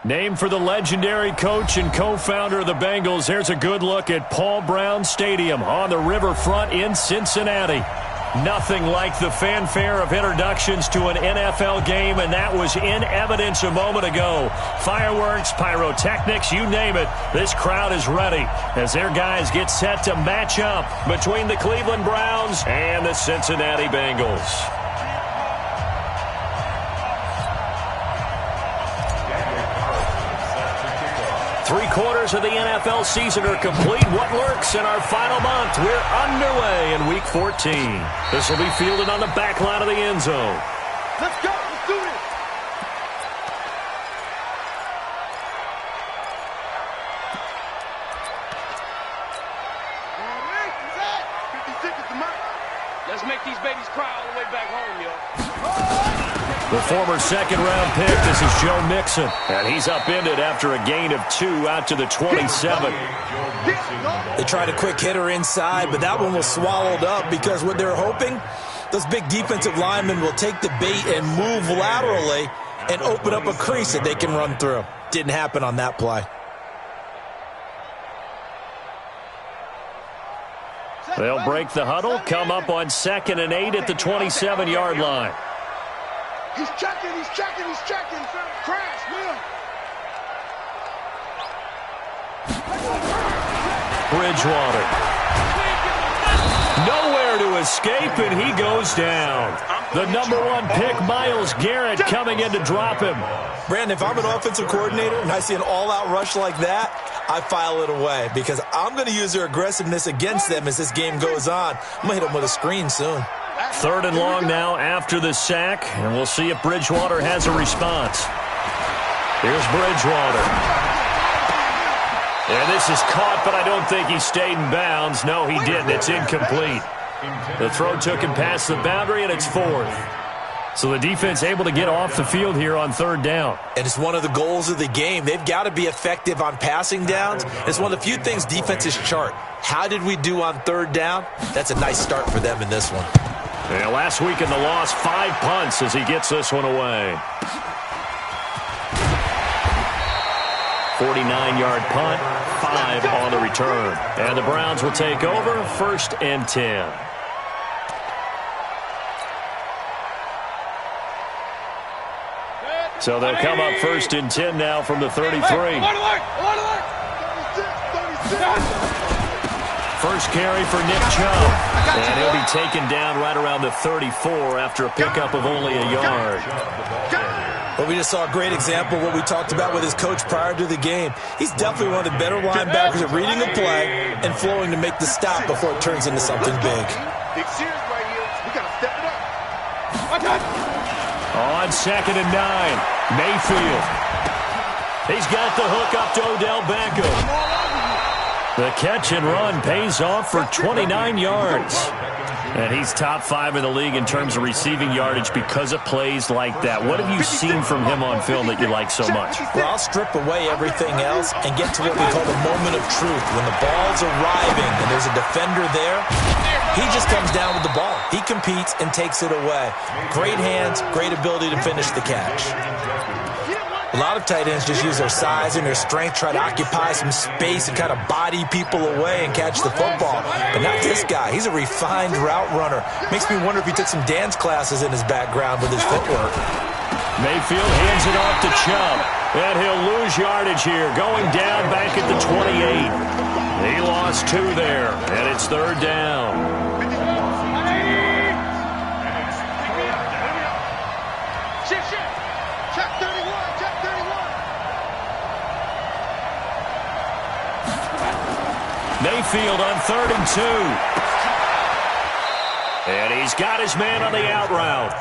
Named for the legendary coach and co-founder of the Bengals, here's a good look at Paul Brown Stadium on the riverfront in Cincinnati. Nothing like the fanfare of introductions to an NFL game, and that was in evidence a moment ago. Fireworks, pyrotechnics, you name it. This crowd is ready as their guys get set to match up between the Cleveland Browns and the Cincinnati Bengals. Three-quarters of the NFL season are complete. What works in our final month? We're underway in Week 14. This will be fielded on the back line of the end zone. Let's go. Let's do this. Let's make these babies cry all the way back home, yo. The former second-round pick, this is Joe Mixon. And he's upended after a gain of 2 out to the 27. They tried a quick hitter inside, but that one was swallowed up because what they're hoping, those big defensive linemen will take the bait and move laterally and open up a crease that they can run through. Didn't happen on that play. They'll break the huddle, come up on 2nd and 8 at the 27-yard line. He's checking, he's checking, he's checking. Crash, Will. Bridgewater. Nowhere to escape, and he goes down. The number 1 pick, Myles Garrett, coming in to drop him. Brandon, if I'm an offensive coordinator and I see an all-out rush like that, I file it away because I'm going to use their aggressiveness against them as this game goes on. I'm going to hit them with a screen soon. 3rd and long now after the sack, and we'll see if Bridgewater has a response. Here's Bridgewater. And this is caught, but I don't think he stayed in bounds. No, he didn't. It's incomplete. The throw took him past the boundary, and it's 4th. So the defense able to get off the field here on 3rd down. And it's one of the goals of the game. They've got to be effective on passing downs. It's one of the few things defenses chart. How did we do on 3rd down? That's a nice start for them in this one. Yeah, last week in the loss, 5 punts as he gets this one away. 49-yard punt, 5 on the return. And the Browns will take over, 1st and 10. So they'll come up 1st and 10 now from the 33. First carry for Nick Chubb. And he'll be taken down right around the 34 after a pickup of only a yard. Well, we just saw a great example of what we talked about with his coach prior to the game. He's definitely one of the better linebackers at reading a play and flowing to make the stop before it turns into something big. Big series right here. We got to step it up. On 2nd and 9, Mayfield. He's got the hook up to Odell Beckham. The catch and run pays off for 29 yards. And he's top 5 in the league in terms of receiving yardage because of plays like that. What have you seen from him on film that you like so much? Well, I'll strip away everything else and get to what we call the moment of truth. When the ball's arriving and there's a defender there, he just comes down with the ball. He competes and takes it away. Great hands, great ability to finish the catch. A lot of tight ends just use their size and their strength, try to occupy some space and kind of body people away and catch the football. But not this guy. He's a refined route runner. Makes me wonder if he took some dance classes in his background with his footwork. Mayfield hands it off to Chubb. And he'll lose yardage here, going down back at the 28. He lost 2 there, and it's 3rd down. Mayfield on 3rd and 2. And he's got his man on the out route.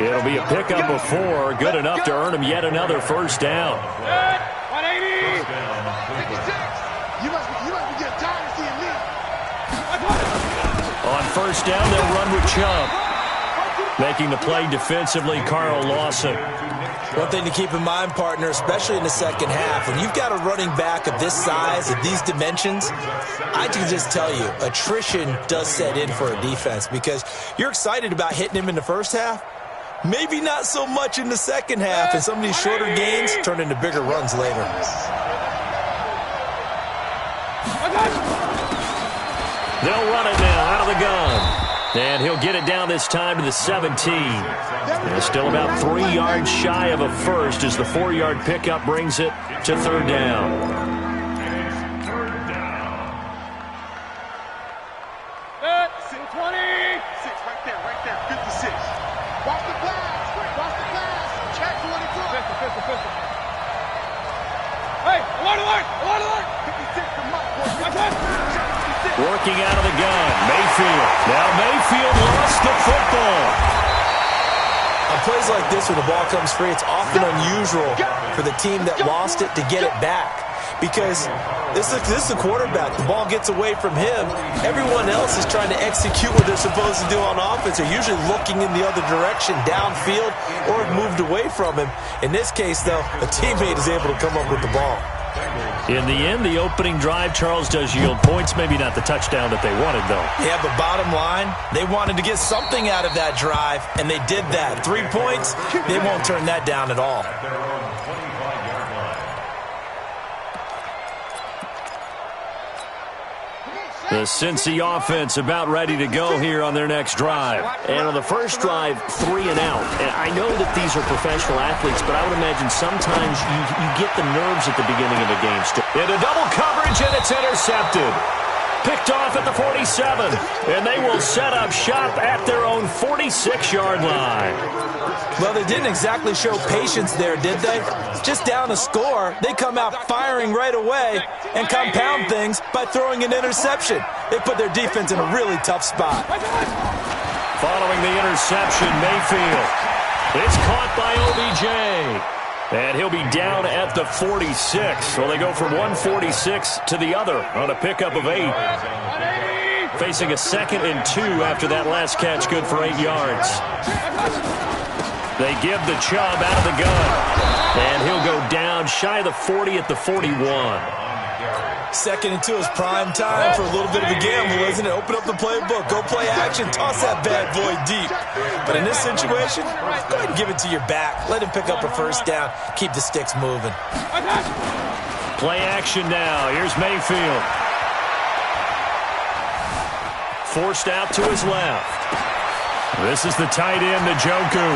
It'll be a pickup of 4, good enough to earn him yet another 1st down. 180. On 1st down, they'll run with Chubb. Making the play defensively, Carl Lawson. One thing to keep in mind, partner, especially in the second half, when you've got a running back of this size, of these dimensions, I can just tell you, attrition does set in for a defense because you're excited about hitting him in the first half. Maybe not so much in the second half, and some of these shorter gains turn into bigger runs later. They'll run it now out of the gun. And he'll get it down this time to the 17. And still about 3 yards shy of a first as the 4-yard pickup brings it to third down. Working out of the gun, Mayfield. Now Mayfield lost the football. On plays like this, when the ball comes free, it's often unusual for the team that lost it to get it back. Because this is the quarterback. The ball gets away from him. Everyone else is trying to execute what they're supposed to do on offense. They're usually looking in the other direction, downfield, or have moved away from him. In this case, though, a teammate is able to come up with the ball. In the end, the opening drive, Charles, does yield points. Maybe not the touchdown that they wanted, though. Yeah, but bottom line, they wanted to get something out of that drive, and they did that. 3 points, they won't turn that down at all. The Cincy offense about ready to go here on their next drive. And on the first drive, 3 and out. And I know that these are professional athletes, but I would imagine sometimes you get the nerves at the beginning of a game. Into double coverage, and it's intercepted. Picked off at the 47. And they will set up shop at their own 46-yard line. Well, they didn't exactly show patience there, did they? Just down a score, they come out firing right away and compound things by throwing an interception. They put their defense in a really tough spot. Following the interception, Mayfield. It's caught by OBJ. And he'll be down at the 46. So they go from 146 to the other on a pickup of 8. Facing a 2nd and 2 after that last catch, good for 8 yards. They give the Chubb out of the gun. And he'll go down shy of the 40 at the 41. 2nd and 2 is prime time for a little bit of a gamble, isn't it? Open up the playbook, go play action, toss that bad boy deep. But in this situation, go ahead and give it to your back. Let him pick up a first down. Keep the sticks moving. Play action now. Here's Mayfield. Forced out to his left. This is the tight end, Njoku.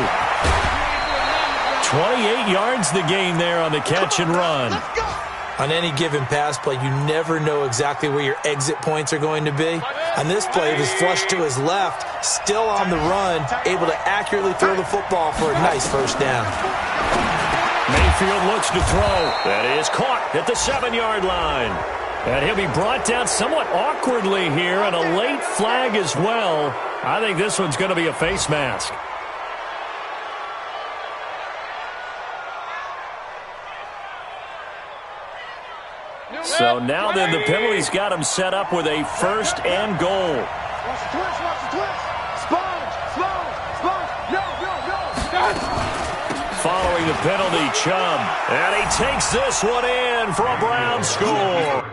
28 yards the gain there on the catch and run. On any given pass play, you never know exactly where your exit points are going to be. On this play, it was flushed to his left, still on the run, able to accurately throw the football for a nice first down. Mayfield looks to throw. That is caught at the 7-yard line. And he'll be brought down somewhat awkwardly here, and a late flag as well. I think this one's going to be a face mask. So now then, the penalty's got him set up with a 1st and goal. Watch the twist, watch the twist. Sponge, no. Following the penalty, Chubb. And he takes this one in for a Brown score.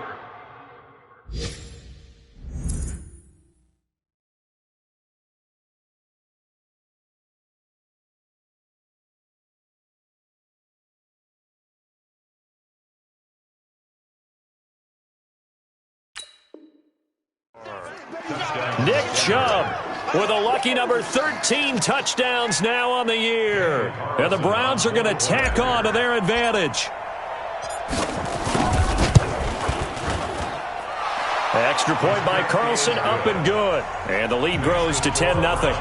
Nick Chubb with a lucky number 13 touchdowns now on the year. And the Browns are going to tack on to their advantage. Extra point by Carlson, up and good. And the lead grows to 10-0.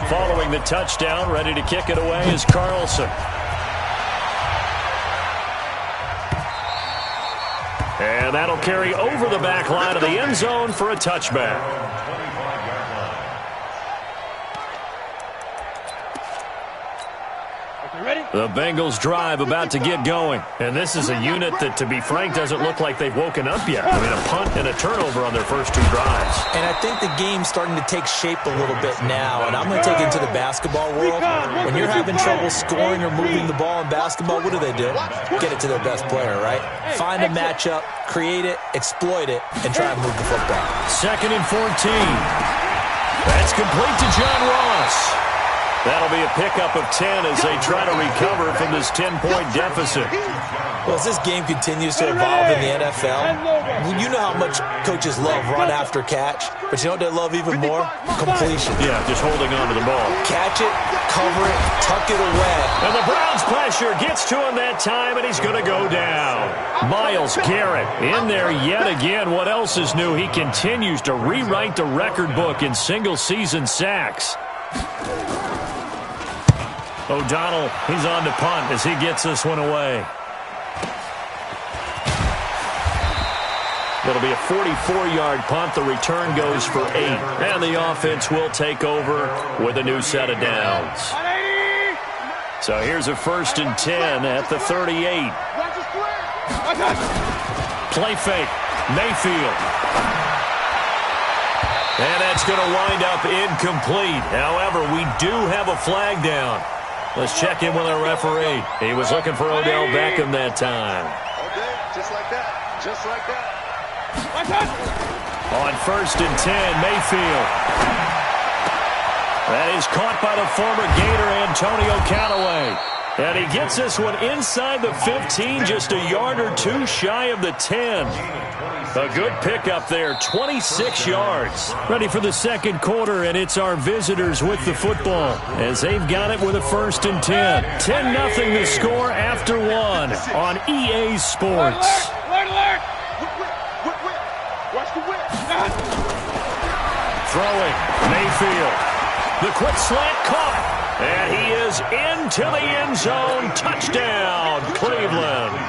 Following the touchdown, ready to kick it away is Carlson. And that'll carry over the back line of the end zone for a touchback. The Bengals drive about to get going. And this is a unit that, to be frank, doesn't look like they've woken up yet. I mean, a punt and a turnover on their first 2 drives. And I think the game's starting to take shape a little bit now. And I'm going to take it into the basketball world. When you're having trouble scoring or moving the ball in basketball, what do? Get it to their best player, right? Find a matchup, create it, exploit it, and try and move the football. 2nd and 14. That's complete to John Ross. That'll be a pickup of 10 as they try to recover from this 10-point deficit. Well, as this game continues to evolve in the NFL, you know how much coaches love run after catch, but you know what they love even more? Completion. Yeah, just holding on to the ball. Catch it, cover it, tuck it away. And the Browns' pressure gets to him that time, and he's going to go down. Myles Garrett in there yet again. What else is new? He continues to rewrite the record book in single-season sacks. O'Donnell, he's on to punt as he gets this one away. It'll be a 44-yard punt. The return goes for 8. And the offense will take over with a new set of downs. So here's a 1st and 10 at the 38. Play fake. Mayfield. And that's going to wind up incomplete. However, we do have a flag down. Let's check in with our referee. He was looking for Odell Beckham that time. Okay, just like that. Just like that. On 1st and 10, Mayfield. That is caught by the former Gator Antonio Callaway. And he gets this one inside the 15, just a yard or 2 shy of the 10. A good pickup there, 26 yards. Ready for the second quarter, and it's our visitors with the football as they've got it with a 1st and 10. 10-0 the score after 1 on EA Sports. Alert! Watch the whip. Throwing, Mayfield. The quick slant caught. And he is into the end zone. Touchdown, Cleveland.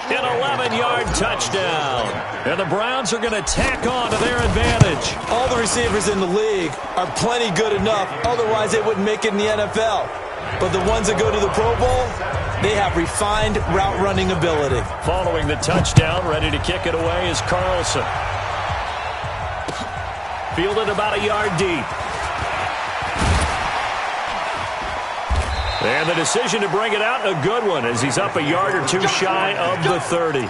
An 11-yard touchdown. And the Browns are going to tack on to their advantage. All the receivers in the league are plenty good enough. Otherwise, they wouldn't make it in the NFL. But the ones that go to the Pro Bowl, they have refined route running ability. Following the touchdown, ready to kick it away is Carlson. Fielded about a yard deep. And the decision to bring it out, a good one, as he's up a yard or 2 shy of the 30.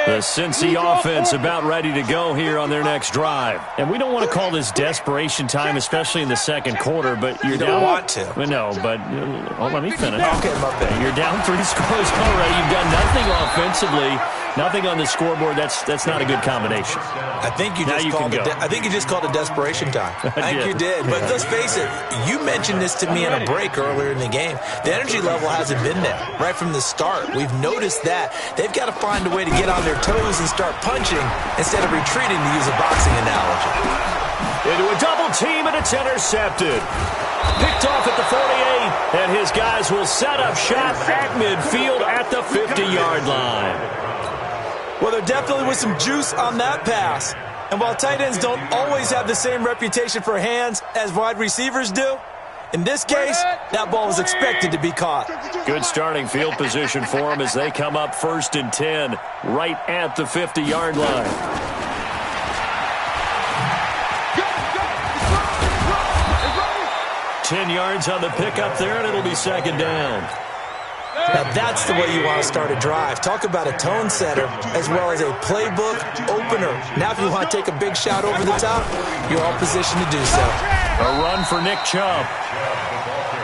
The Cincy offense about ready to go here on their next drive. And we don't want to call this desperation time, especially in the second quarter, but you're down. You don't want to. No, but let me finish. Okay, my bad. You're down 3 scores already. You've done nothing offensively, nothing on the scoreboard. That's not a good combination. I think you just called it desperation time. I think you did. But let's face it, you mentioned this to me in a break earlier in the game. The energy level hasn't been there right from the start. We've noticed that. They've got to find a way to get on their toes and start punching instead of retreating, to use a boxing analogy. Into a double team, and it's intercepted. Picked off at the 48, and his guys will set up shop at midfield at the 50-yard line. Well, there definitely was some juice on that pass. And while tight ends don't always have the same reputation for hands as wide receivers do, in this case, that ball was expected to be caught. Good starting field position for them as they come up 1st and 10 right at the 50-yard line. Go. 10 yards on the pickup there, and it'll be 2nd down. Now that's the way you want to start a drive. Talk about a tone setter as well as a playbook opener. Now if you want to take a big shot over the top, you're all positioned to do so. A run for Nick Chubb.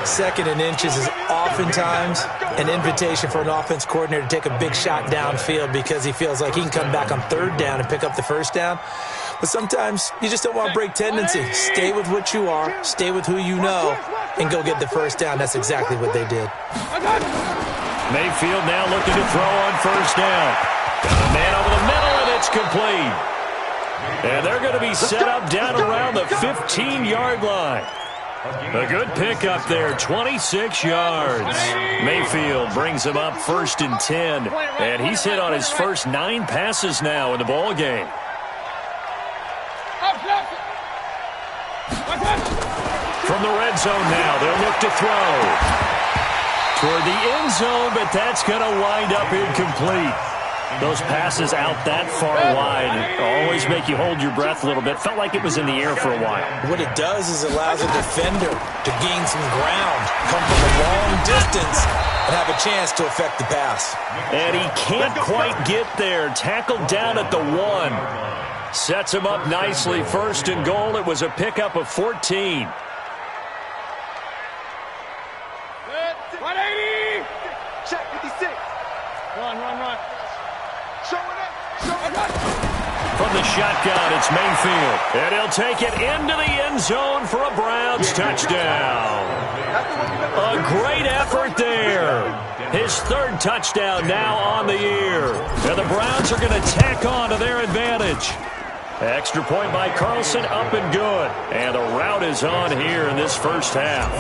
2nd and inches is oftentimes an invitation for an offense coordinator to take a big shot downfield because he feels like he can come back on 3rd down and pick up the 1st down. But sometimes you just don't want to break tendency. Stay with what you are, stay with who you know, and go get the 1st down. That's exactly what they did. Mayfield now looking to throw on 1st down. Got a man over the middle, and it's complete. And they're going to be set up down around the 15-yard line. A good pickup there, 26 yards. Mayfield brings him up 1st and 10. And he's hit on his first 9 passes now in the ball game. From the red zone now, they'll look to throw. Toward the end zone, but that's going to wind up incomplete. Those passes out that far wide always make you hold your breath a little bit. Felt like it was in the air for a while. What it does is it allows a defender to gain some ground, come from a long distance, and have a chance to affect the pass. And he can't quite get there. Tackled down at the 1. Sets him up nicely. First and goal. It was a pickup of 14. 180! Check 56. Run. From the shotgun, it's Mayfield. And he'll take it into the end zone for a Browns touchdown. A great effort there. His third touchdown now on the year. And the Browns are going to tack on to their advantage. Extra point by Carlson, up and good. And the route is on here in this first half.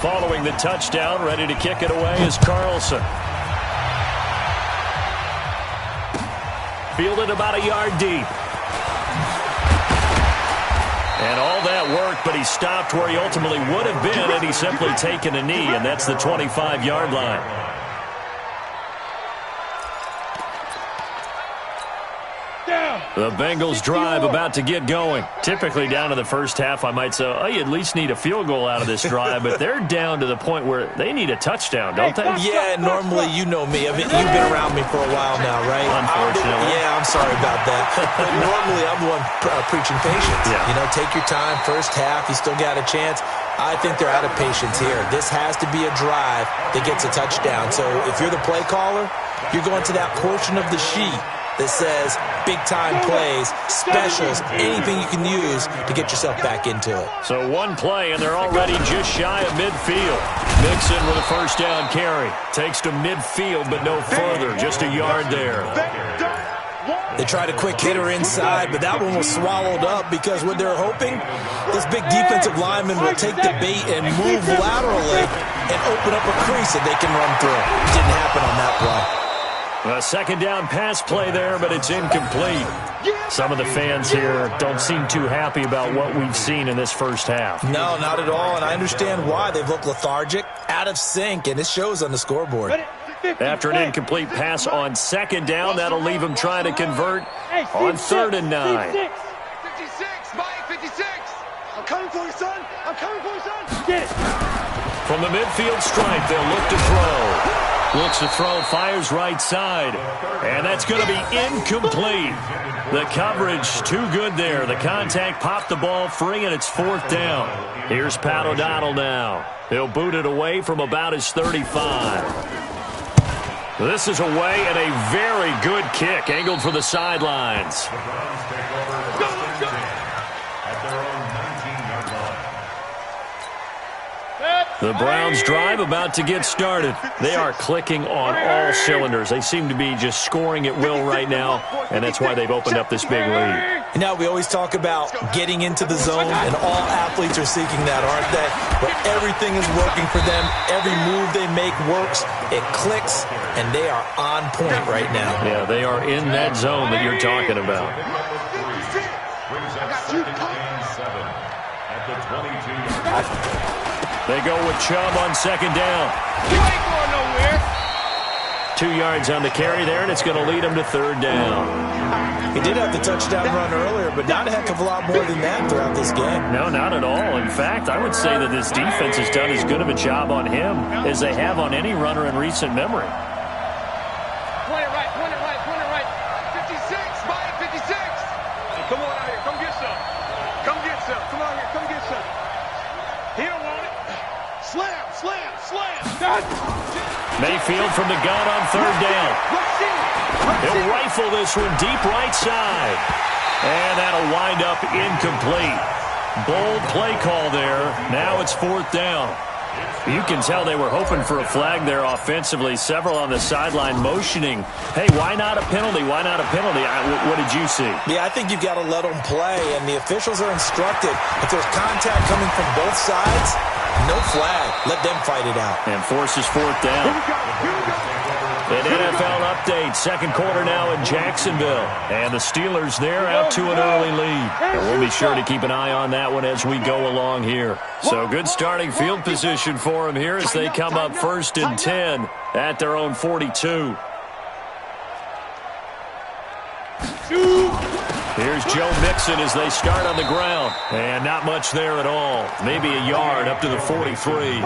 Following the touchdown, ready to kick it away is Carlson. Fielded about a yard deep. And all that work, but he stopped where he ultimately would have been had he simply taken a knee, and that's the 25-yard line. The Bengals drive about to get going. Typically down to the first half, I might say, oh, you at least need a field goal out of this drive, but they're down to the point where they need a touchdown, don't they? Yeah, normally, you know me. I mean, you've been around me for a while now, right? Unfortunately. Yeah, I'm sorry about that. But normally, I'm the one preaching patience. Yeah. You know, take your time. First half, you still got a chance. I think they're out of patience here. This has to be a drive that gets a touchdown. So if you're the play caller, you're going to that portion of the sheet that says big-time plays, specials, anything you can use to get yourself back into it. So one play, and they're already just shy of midfield. Mixon with a first down carry. Takes to midfield, but no further. Just a yard there. They tried a quick hitter inside, but that one was swallowed up because what they're hoping, this big defensive lineman will take the bait and move laterally and open up a crease that they can run through. Didn't happen on that play. A second down pass play there, but it's incomplete. Some of the fans here don't seem too happy about what we've seen in this first half. No, not at all, and I understand why. They've looked lethargic, out of sync, and it shows on the scoreboard. After an incomplete pass on second down, that'll leave him trying to convert on 3rd and 9. 56, Mike, 56. I'm coming for you, son. I'm coming for you, son. Get it. From the midfield stripe, they'll look to throw. Looks to throw, fires right side. And that's going to be incomplete. The coverage too good there. The contact popped the ball free, and it's 4th down. Here's Pat O'Donnell now. He'll boot it away from about his 35. This is away, and a very good kick, angled for the sidelines. The Browns drive about to get started. They are clicking on all cylinders. They seem to be just scoring at will right now, and that's why they've opened up this big lead. You know, we always talk about getting into the zone, and all athletes are seeking that, aren't they? But everything is working for them. Every move they make works. It clicks, and they are on point right now. Yeah, they are in that zone that you're talking about. They go with Chubb on second down. You ain't going nowhere. 2 yards on the carry there, and it's going to lead him to 3rd down. He did have the touchdown run earlier, but not a heck of a lot more than that throughout this game. No, not at all. In fact, I would say that this defense has done as good of a job on him as they have on any runner in recent memory. Point it right, point it right, point it right. 56, Mike, 56. Hey, come on out here, come get some. Come get some. Come out here, come get some. He don't want it. Slam, slam, slam. Mayfield from the gun on 3rd down. He'll rifle this one deep right side. And that'll wind up incomplete. Bold play call there. Now it's 4th down. You can tell they were hoping for a flag there offensively. Several on the sideline motioning. Hey, why not a penalty? Why not a penalty? What did you see? Yeah, I think you've got to let them play, and the officials are instructed. If there's contact coming from both sides, no flag. Let them fight it out. And forces 4th down. An NFL update, second quarter now in Jacksonville. And the Steelers there out to an early lead. And we'll be sure to keep an eye on that one as we go along here. So good starting field position for them here as they come up 1st and 10 at their own 42. Here's Joe Mixon as they start on the ground. And not much there at all. Maybe a yard up to the 43.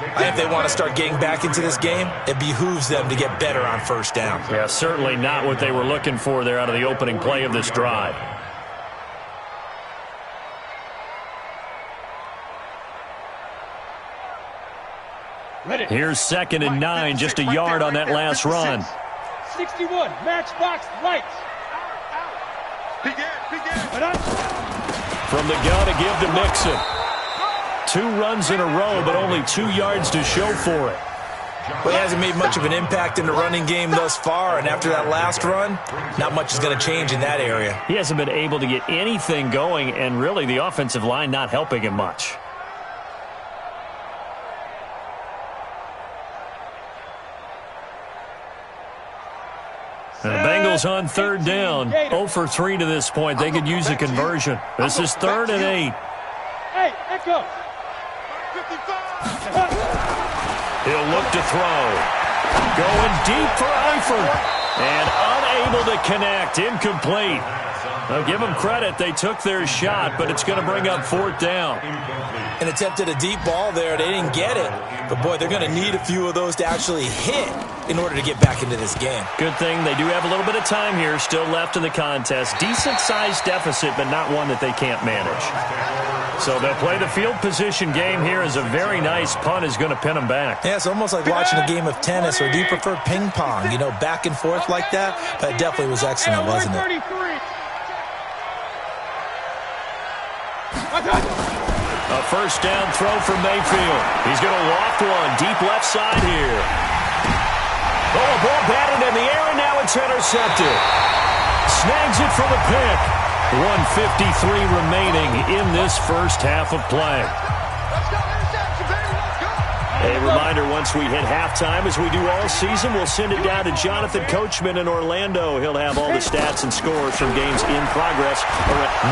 If they want to start getting back into this game, it behooves them to get better on first down. Yeah, certainly not what they were looking for there out of the opening play of this drive. Here's 2nd and 9, just a yard on that last run. 61, matchbox lights. From the gun to give to Mixon. 2 runs in a row, but only 2 yards to show for it. Well, he hasn't made much of an impact in the running game thus far, and after that last run, not much is going to change in that area. He hasn't been able to get anything going, and really the offensive line not helping him much. And the Bengals on 3rd down, 0 for 3 to this point. They could use a conversion. This is 3rd and 8. Hey, echo. He'll look to throw. Going deep for Eifert. And unable to connect. Incomplete. Now, give them credit. They took their shot, but it's going to bring up 4th down. And attempted a deep ball there. They didn't get it. But, boy, they're going to need a few of those to actually hit in order to get back into this game. Good thing they do have a little bit of time here still left in the contest. Decent-sized deficit, but not one that they can't manage. So they'll play the field position game here as a very nice punt is going to pin them back. Yeah, it's almost like watching a game of tennis, or do you prefer ping pong? You know, back and forth like that? That definitely was excellent, wasn't it? A first down throw for Mayfield. He's going to loft one deep left side here. Oh, a ball batted in the air, and now it's intercepted. Snags it for the pick. 1:53 remaining in this first half of play. A reminder, once we hit halftime, as we do all season, we'll send it down to Jonathan Coachman in Orlando. He'll have all the stats and scores from games in progress.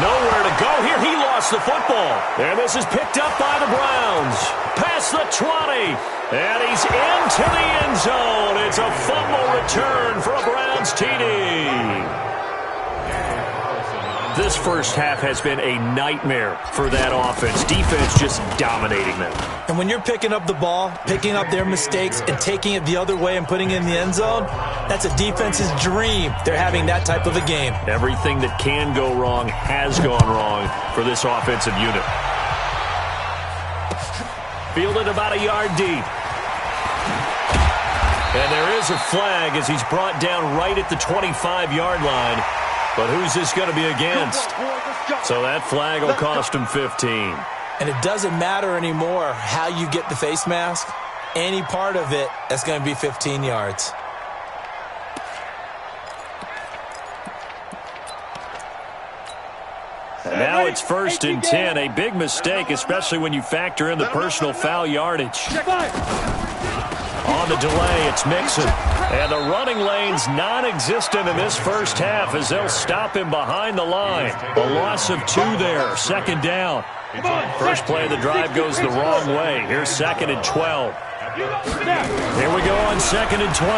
Nowhere to go here. He lost the football. And this is picked up by the Browns. Past the 20. And he's into the end zone. It's a fumble return for a Browns TD. This first half has been a nightmare for that offense. Defense just dominating them. And when you're picking up the ball, picking up their mistakes, and taking it the other way and putting it in the end zone, that's a defense's dream. They're having that type of a game. Everything that can go wrong has gone wrong for this offensive unit. Fielded about a yard deep. And there is a flag as he's brought down right at the 25-yard line. But who's this going to be against? So that flag will cost him 15. And it doesn't matter anymore how you get the face mask. Any part of it, that's going to be 15 yards. And now it's 1st and 10. A big mistake, especially when you factor in the personal foul yardage. On the delay, it's Mixon. And the running lane's non-existent in this first half as they'll stop him behind the line. A loss of 2 there, 2nd down. First play of the drive goes the wrong way. Here's 2nd and 12. Here we go on 2nd and 12.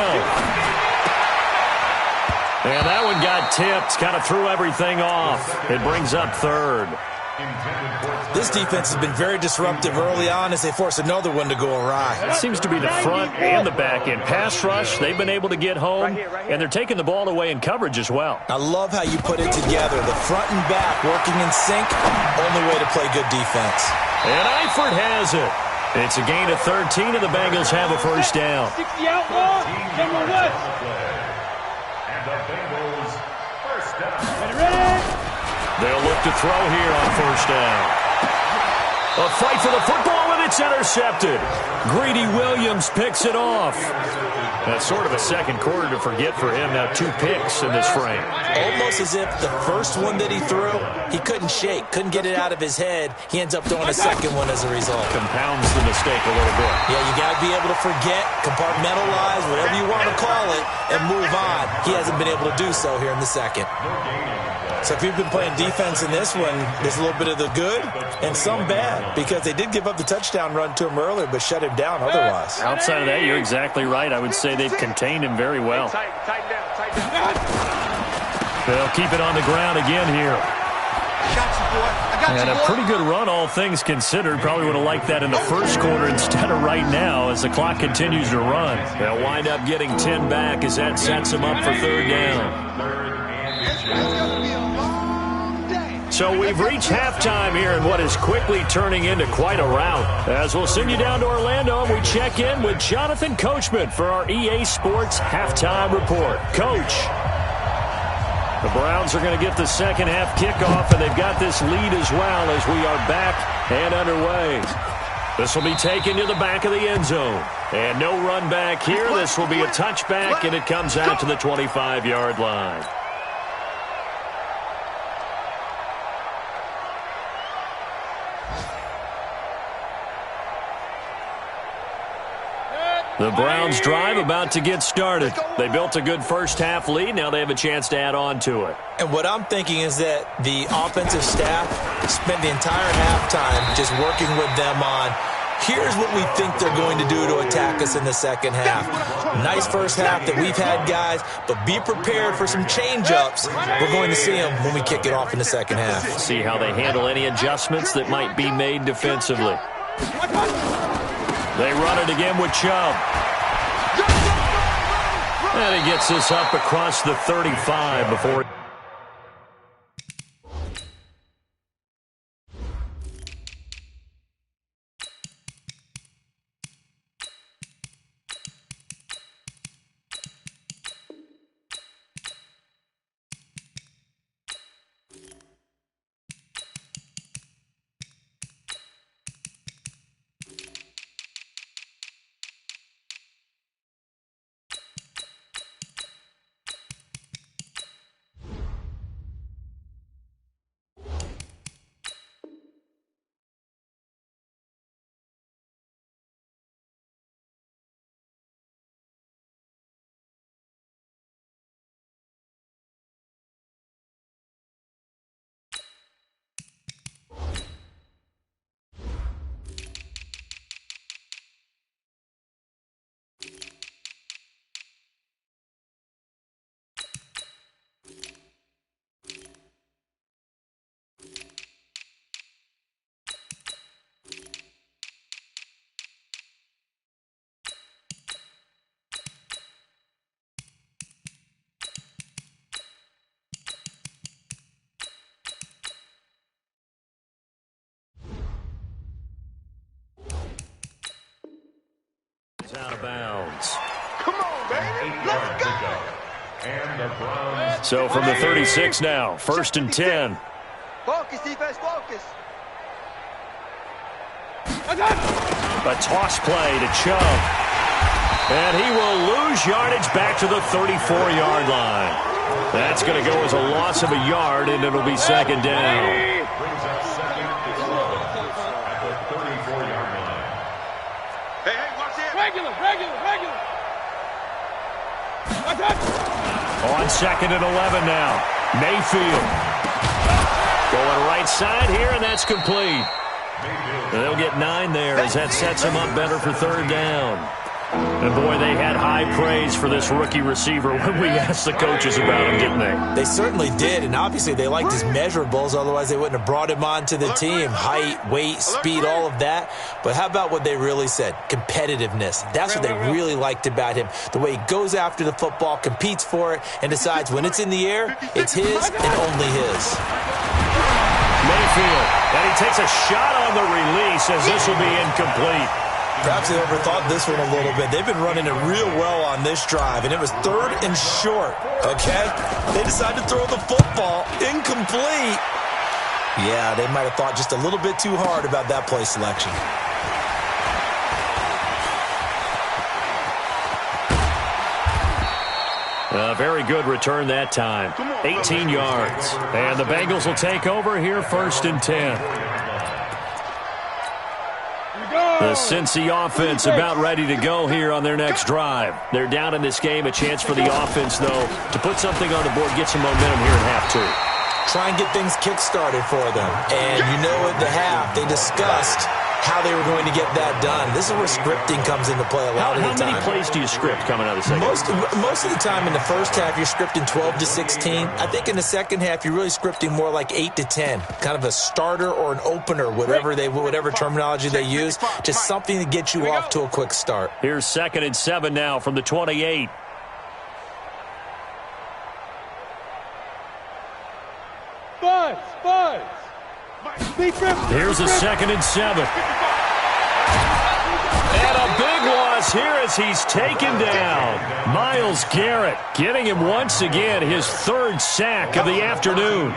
And that one got tipped, kind of threw everything off. It brings up 3rd. This defense has been very disruptive early on as they force another one to go awry. It seems to be the front and the back end. Pass rush, they've been able to get home, and they're taking the ball away in coverage as well. I love how you put it together. The front and back working in sync, only way to play good defense. And Eifert has it. It's a gain of 13, and the Bengals have a first down. 60 outlaw, number 1. And the Bengals first down. Ready? They'll look to throw here on first down. A fight for the football with It's intercepted. Greedy Williams picks it off. That's sort of a second quarter to forget for him. Now 2 picks in this frame. Almost as if the first one that he threw, he couldn't shake, couldn't get it out of his head. He ends up throwing a second one as a result. Compounds the mistake a little bit. Yeah, you got to be able to forget, compartmentalize, whatever you want to call it, and move on. He hasn't been able to do so here in the second. So if you've been playing defense in this one, there's a little bit of the good and some bad, because they did give up the touchdown run to him earlier, but shut him down otherwise. Outside of that, you're exactly right. I would say they've contained him very well. Tighten down. They'll keep it on the ground again here. And a pretty good run, all things considered. Probably would have liked that in the first quarter instead of right now as the clock continues to run. They'll wind up getting 10 back as that sets them up for third down. So we've reached halftime here in what is quickly turning into quite a rout. As we'll send you down to Orlando, and we check in with Jonathan Coachman for our EA Sports Halftime Report. Coach, the Browns are going to get the second half kickoff, and they've got this lead as well as we are back and underway. This will be taken to the back of the end zone. And no run back here. This will be a touchback, and it comes out to the 25-yard line. The Browns drive about to get started. They built a good first-half lead. Now they have a chance to add on to it. And what I'm thinking is that the offensive staff spent the entire halftime just working with them on, here's what we think they're going to do to attack us in the second half. Nice first half that we've had, guys, but be prepared for some change-ups. We're going to see them when we kick it off in the second half. See how they handle any adjustments that might be made defensively. They run it again with Chubb. And he gets this up across the 35 before... Out of bounds. Come on, baby. Let's go. So from the 36 now, 1st and 10. Focus, defense, focus. A toss play to Chubb. And he will lose yardage back to the 34-yard line. That's going to go as a loss of a yard, and it'll be second down. On 2nd and 11 now. Mayfield. Going right side here, and that's complete. And they'll get 9 there as that sets them up better for third down. And, boy, they had high praise for this rookie receiver when we asked the coaches about him, didn't they? They certainly did, and obviously they liked his measurables, otherwise they wouldn't have brought him onto the team. Height, weight, speed, all of that. But how about what they really said? Competitiveness. That's what they really liked about him. The way he goes after the football, competes for it, and decides when it's in the air, it's his and only his. Mayfield, and he takes a shot on the release as this will be incomplete. Perhaps they overthought this one a little bit. They've been running it real well on this drive, and it was 3rd and short, okay? They decided to throw the football incomplete. Yeah, they might have thought just a little bit too hard about that play selection. A very good return that time. 18 yards. And the Bengals will take over here, 1st and 10. The Cincy offense about ready to go here on their next drive. They're down in this game. A chance for the offense, though, to put something on the board, get some momentum here at half 2. Try and get things kick-started for them. And you know at the half, they discussed how they were going to get that done. This is where scripting comes into play a lot of the time. How many plays do you script coming out of the second? Most of the time in the first half, you're scripting 12 to 16. I think in the second half, you're really scripting more like 8 to 10. Kind of a starter or an opener, whatever terminology they use. Just something to get you off to a quick start. Here's 2nd and 7 now from the 28. Here's a 2nd and 7. And a big loss here as he's taken down. Myles Garrett getting him once again, his 3rd sack of the afternoon.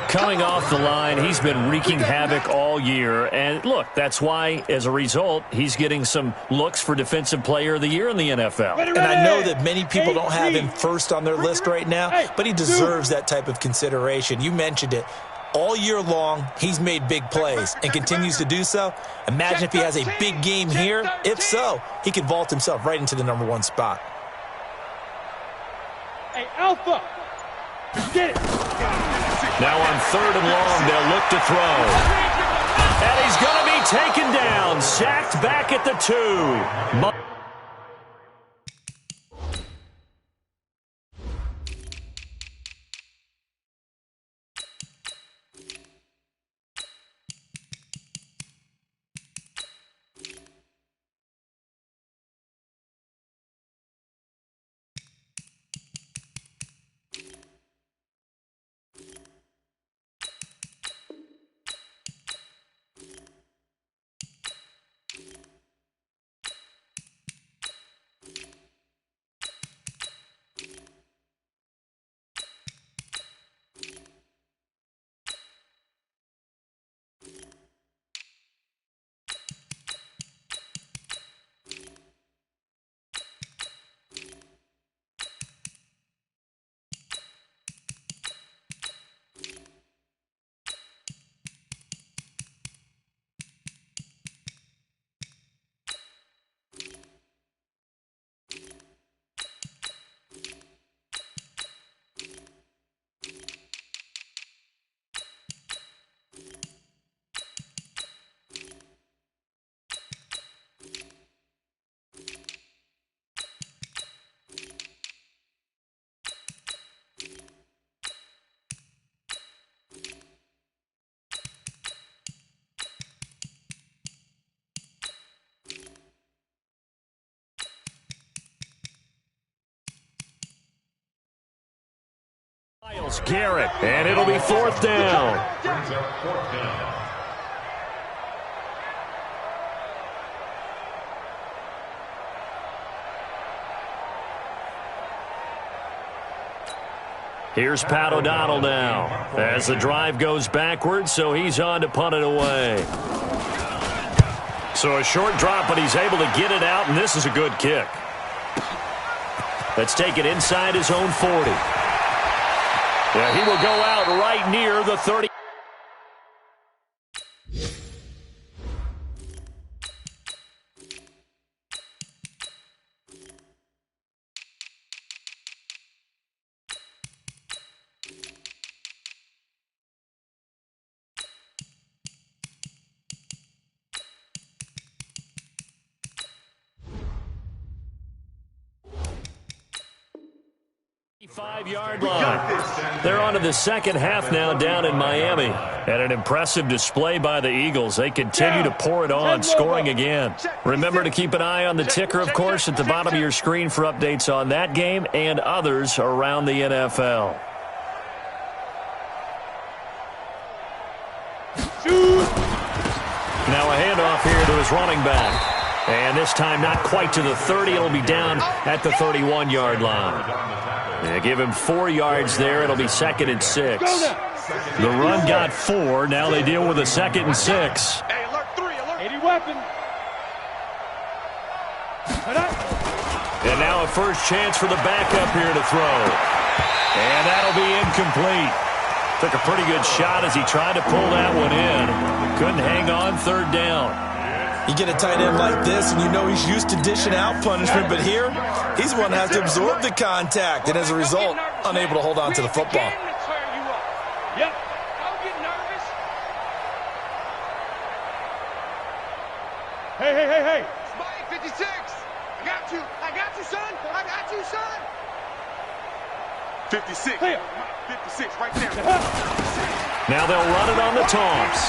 Coming off the line, he's been wreaking havoc all year. And look, that's why, as a result, he's getting some looks for Defensive Player of the Year in the NFL. And I know that many people don't have him first on their list right now, but he deserves that type of consideration. You mentioned it. All year long, he's made big plays and continues to do so. Imagine if he has a big game here. If so, he could vault himself right into the number 1 spot. Hey, Alpha! Get it! Now on 3rd and long, they'll look to throw. And he's going to be taken down, sacked back at the 2. Myles Garrett, and it'll be 4th down. Here's Pat O'Donnell now as the drive goes backwards, so he's on to punt it away. So a short drop, but he's able to get it out, and this is a good kick. Let's take it inside his own 40. Yeah, he will go out right near the 30. Five-yard line. They're on to the second half now down in Miami. And an impressive display by the Eagles. They continue to pour it on, scoring again. Remember to keep an eye on the ticker, of course, at the bottom of your screen for updates on that game and others around the NFL. Now a handoff here to his running back. And this time not quite to the 30. It'll be down at the 31-yard line. They give him 4 yards there. It'll be 2nd and 6. The run got 4. Now they deal with a 2nd and 6. Hey, alert 3, alert. 80 weapon. And now a first chance for the backup here to throw. And that'll be incomplete. Took a pretty good shot as he tried to pull that one in. Couldn't hang on third down. You get a tight end like this, and you know he's used to dishing out punishment, but here, he's the one that has to absorb the contact, and as a result, unable to hold on to the football. Yep. Don't get nervous. Hey. Spike 56. I got you, son. I got you, son. 56. 56 right there. Now they'll run it on the toss.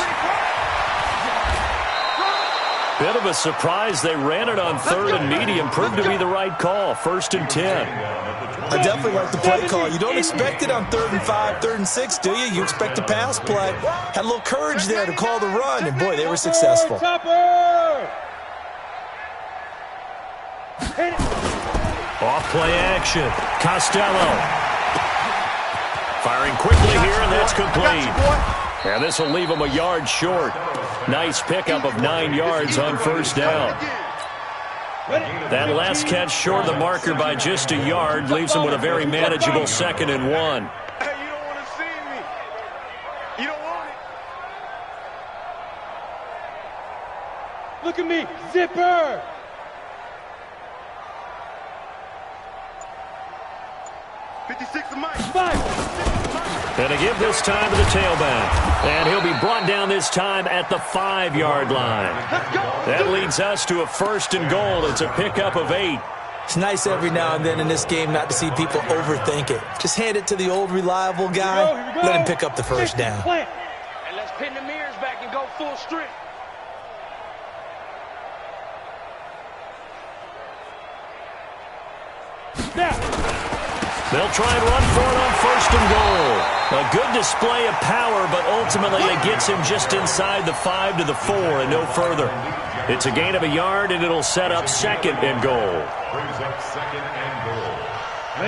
Bit of a surprise. They ran it on third and medium. Proved to be the right call. 1st and 10. I definitely like the play call. You don't expect it on 3rd and 5, 3rd and 6, do you? You expect a pass play. Had a little courage there to call the run, and boy, they were successful. Off play action. Costello. Firing quickly here, and that's complete. And this will leave him a yard short. Nice pickup of 9 yards on first down. That last catch short of the marker by just a yard leaves him with a very manageable 2nd and 1. Hey, you don't want to see me. You don't want it. Look at me. Zipper. And to give this time to the tailback. And he'll be brought down this time at the 5-yard line. That leads us to a 1st and goal. It's a pickup of 8. It's nice every now and then in this game not to see people overthink it. Just hand it to the old reliable guy. Let him pick up the first down. And let's pin the mirrors back and go full strength. They'll try and run for it on 1st and goal. A good display of power, but ultimately it gets him just inside the 5 to the 4 and no further. It's a gain of a yard, and it'll set up 2nd and goal.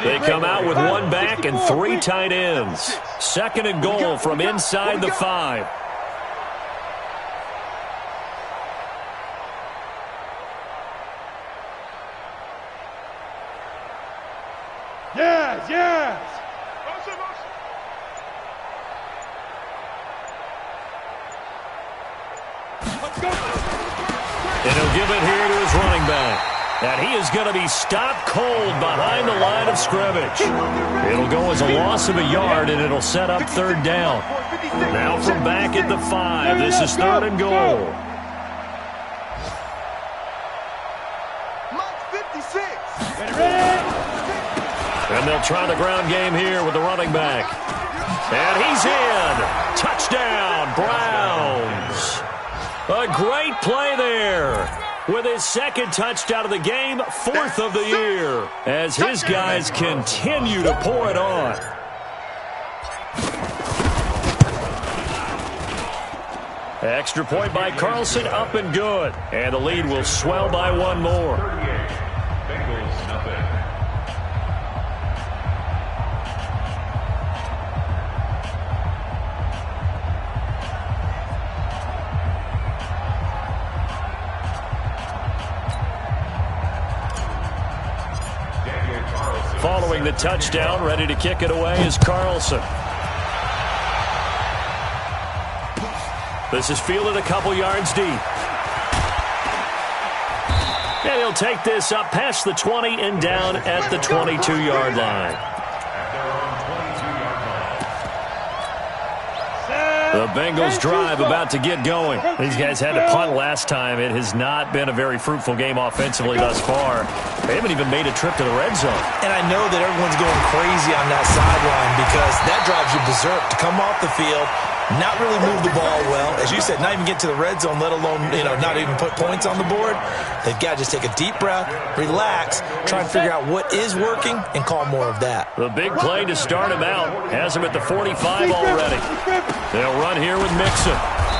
They come out with 1 back and 3 tight ends. 2nd and goal from inside the 5. Yes. And he'll give it here to his running back. And he is going to be stopped cold behind the line of scrimmage. It'll go as a loss of a yard, and it'll set up 3rd down. Now from back at the 5, this is 3rd and goal. And they'll try the ground game here with the running back. And he's in. Touchdown, Browns. A great play there. With his 2nd touchdown of the game, 4th of the year. As his guys continue to pour it on. Extra point by Carlson, up and good. And the lead will swell by 1 more. Bengals nothing. Following the touchdown, ready to kick it away is Carlson. This is fielded a couple yards deep. And he'll take this up past the 20 and down at the 22-yard line. The Bengals drive about to get going. These guys had to punt last time. It has not been a very fruitful game offensively thus far. They haven't even made a trip to the red zone. And I know that everyone's going crazy on that sideline because that drives you berserk to come off the field, not really move the ball well. As you said, not even get to the red zone, let alone, not even put points on the board. They've got to just take a deep breath, relax, try and figure out what is working, and call more of that. The big play to start him out has him at the 45 already. They'll run here with Mixon.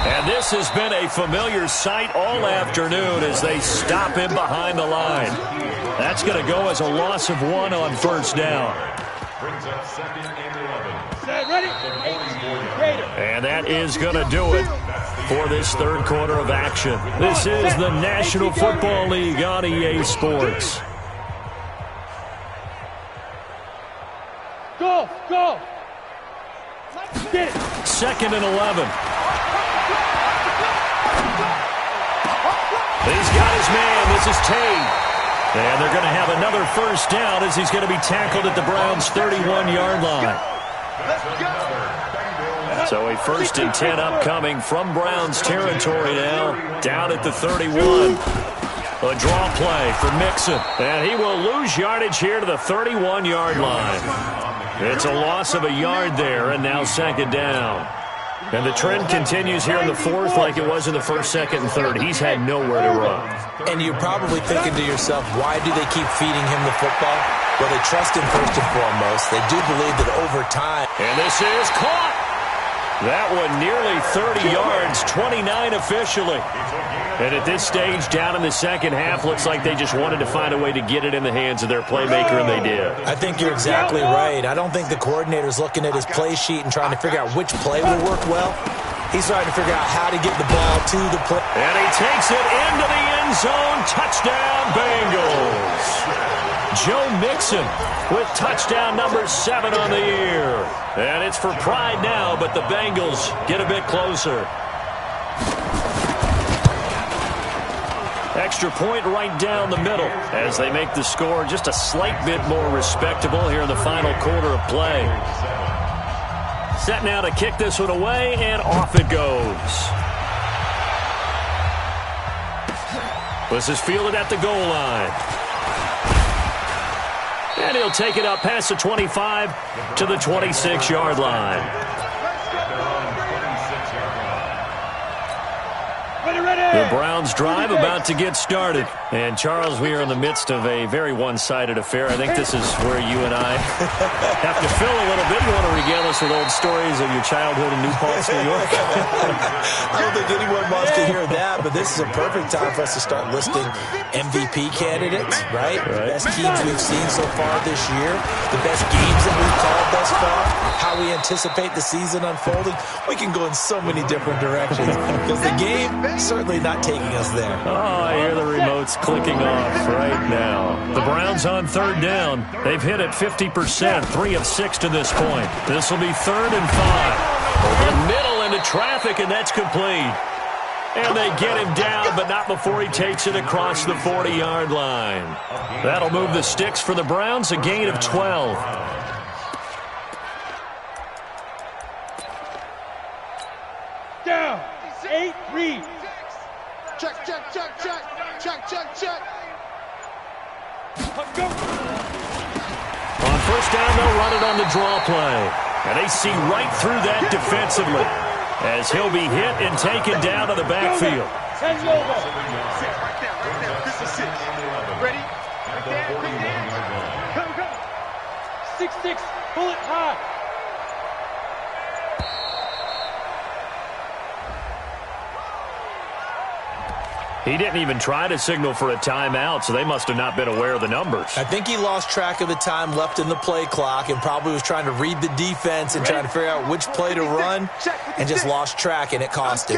And this has been a familiar sight all afternoon as they stop him behind the line. That's going to go as a loss of 1 on first down. Brings up 2nd and 11. And that is going to do it for this third quarter of action. This is the National Football League on EA Sports. Go! Go! Get it! 2nd and 11. He's got his man. This is Tate. And they're going to have another first down as he's going to be tackled at the Browns' 31-yard line. So a 1st and 10 upcoming from Browns territory now, down at the 31. A draw play for Mixon, and he will lose yardage here to the 31-yard line. It's a loss of a yard there, and now 2nd down. And the trend continues here in the 4th like it was in the 1st, 2nd, and 3rd. He's had nowhere to run. And you're probably thinking to yourself, why do they keep feeding him the football? Well, they trust him first and foremost. They do believe that over time. And this is caught. That one nearly 30 yards, 29 officially. And at this stage, down in the second half, looks like they just wanted to find a way to get it in the hands of their playmaker, and they did. I think you're exactly right. I don't think the coordinator's looking at his play sheet and trying to figure out which play will work well. He's trying to figure out how to get the ball to the play. And he takes it into the end zone. Touchdown, Bengals. Joe Mixon with touchdown number 7 on the year. And it's for pride now, but the Bengals get a bit closer. Extra point right down the middle as they make the score just a slight bit more respectable here in the final quarter of play. Set now to kick this one away, and off it goes. This is fielded at the goal line. And he'll take it up past the 25 to the 26-yard line. The Browns drive about to get started. And, Charles, we are in the midst of a very one-sided affair. I think this is where you and I have to fill a little bit. You want to regale us with old stories of your childhood in New Paltz, New York? I don't think anyone wants to hear that, but this is a perfect time for us to start listing MVP candidates, right? Best teams we've seen so far this year, the best games that we've called thus far, how we anticipate the season unfolding. We can go in so many different directions because the game certainly not taking us there. Oh, I hear the remotes clicking off right now. The Browns on 3rd down. They've hit it 50%, 3 of 6 to this point. This will be 3rd and 5. Over the middle into traffic, and that's complete. And they get him down, but not before he takes it across the 40-yard line. That'll move the sticks for the Browns, a gain of 12. Down. 8, read. Check, check, check, check. Check, check, check. Go. On 1st down, they'll run it on the draw play. And they see right through that defensively as he'll be hit and taken down to the backfield. Send you over. Six, right there. This is 6. Ready? Right there, quick dance. Come, come. 6-6. Pull it high. He didn't even try to signal for a timeout, so they must have not been aware of the numbers. I think he lost track of the time left in the play clock and probably was trying to read the defense and trying to figure out which play to run and just lost track, and it cost him.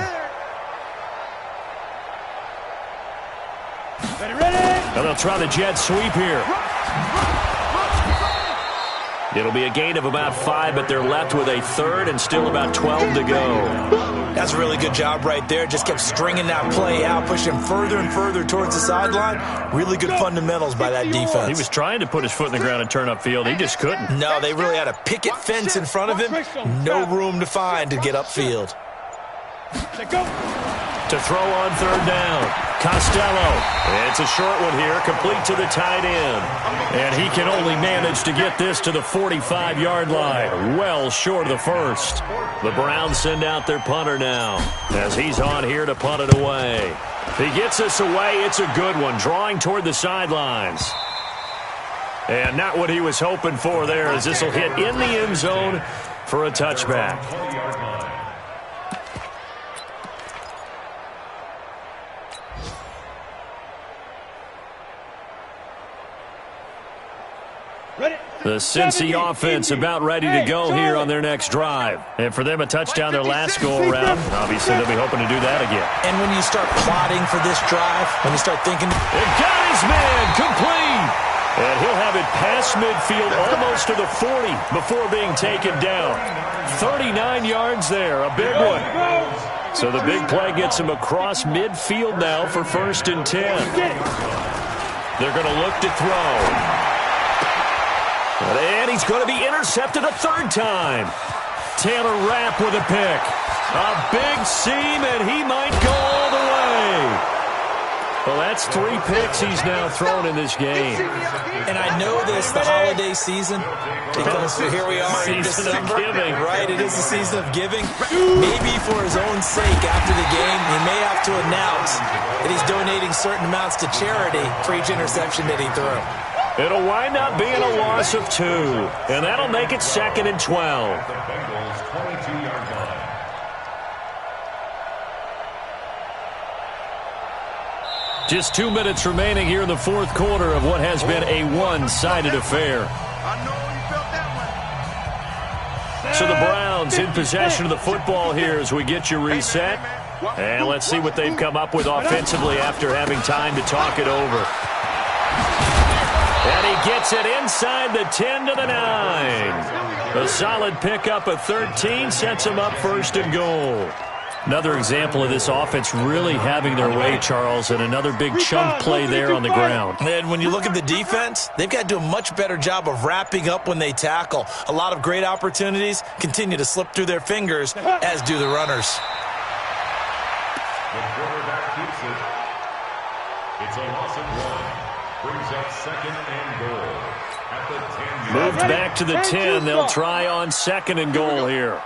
Ready? And they'll try the jet sweep here. It'll be a gain of about 5, but they're left with a 3rd and still about 12 to go. That's a really good job right there. Just kept stringing that play out, pushing further and further towards the sideline. Really good fundamentals by that defense. He was trying to put his foot in the ground and turn upfield. He just couldn't. No, they really had a picket fence in front of him. No room to find to get upfield. Go. To throw on 3rd down. Costello. It's a short one here, complete to the tight end. And he can only manage to get this to the 45-yard line, well short of the 1st. The Browns send out their punter now as he's on here to punt it away. If he gets this away, it's a good one, drawing toward the sidelines. And not what he was hoping for there, as this will hit in the end zone for a touchback. The Cincy offense about ready to go here on their next drive. And for them, a touchdown their last go-around. Obviously, they'll be hoping to do that again. And when you start plotting for this drive, when you start thinking... It got his man complete. And he'll have it past midfield almost to the 40 before being taken down. 39 yards there, a big one. So the big play gets him across midfield now for 1st and 10. They're going to look to throw. And he's going to be intercepted a 3rd time. Taylor Rapp with a pick. A big seam, and he might go all the way. Well, that's 3 picks he's now thrown in this game. And I know this, the holiday season, because here we are in December. Right, it is the season of giving. Maybe for his own sake after the game, he may have to announce that he's donating certain amounts to charity for each interception that he threw. It'll wind up being a loss of 2, and that'll make it 2nd and 12. The Bengals 22-yard line. Just 2 minutes remaining here in the 4th quarter of what has been a one-sided affair. I know you felt that one. So the Browns in possession of the football here as we get you reset. And let's see what they've come up with offensively after having time to talk it over. And he gets it inside the 10 to the 9. A solid pickup of 13 sets him up 1st and goal. Another example of this offense really having their way, Charles, and another big chunk play there on the ground. And when you look at the defense, they've got to do a much better job of wrapping up when they tackle. A lot of great opportunities continue to slip through their fingers, as do the runners. The quarterback keeps it. It's a loss of 1. Brings up 2nd and goal. At the 10-yard line. Moved back to the 10. They'll try on 2nd and goal here.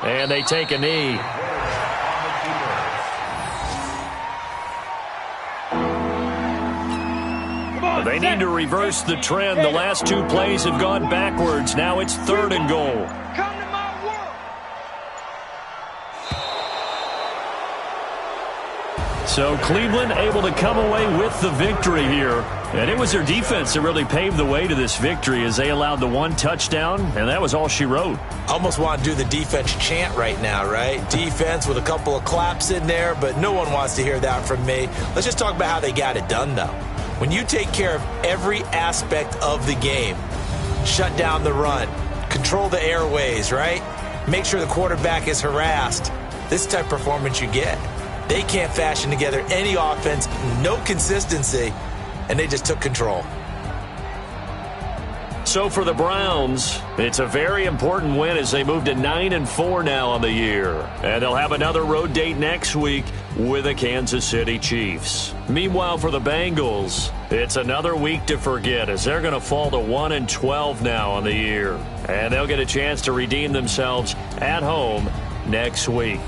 And they take a knee. They need to reverse the trend. The last 2 plays have gone backwards. Now it's 3rd and goal. Come to my world. So Cleveland able to come away with the victory here. And it was their defense that really paved the way to this victory as they allowed the 1 touchdown, and that was all she wrote. Almost want to do the defense chant right now, right? Defense with a couple of claps in there, but no one wants to hear that from me. Let's just talk about how they got it done, though. When you take care of every aspect of the game, shut down the run, control the airways, right? Make sure the quarterback is harassed. This type of performance you get. They can't fashion together any offense, no consistency, and they just took control. So for the Browns, it's a very important win as they move to 9-4 now on the year. And they'll have another road date next week with the Kansas City Chiefs. Meanwhile, for the Bengals, it's another week to forget as they're going to fall to 1-12 now on the year. And they'll get a chance to redeem themselves at home next week.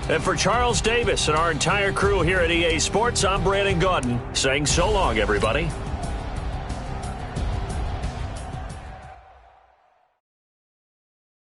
And for Charles Davis and our entire crew here at EA Sports, I'm Brandon Gaudin saying so long, everybody.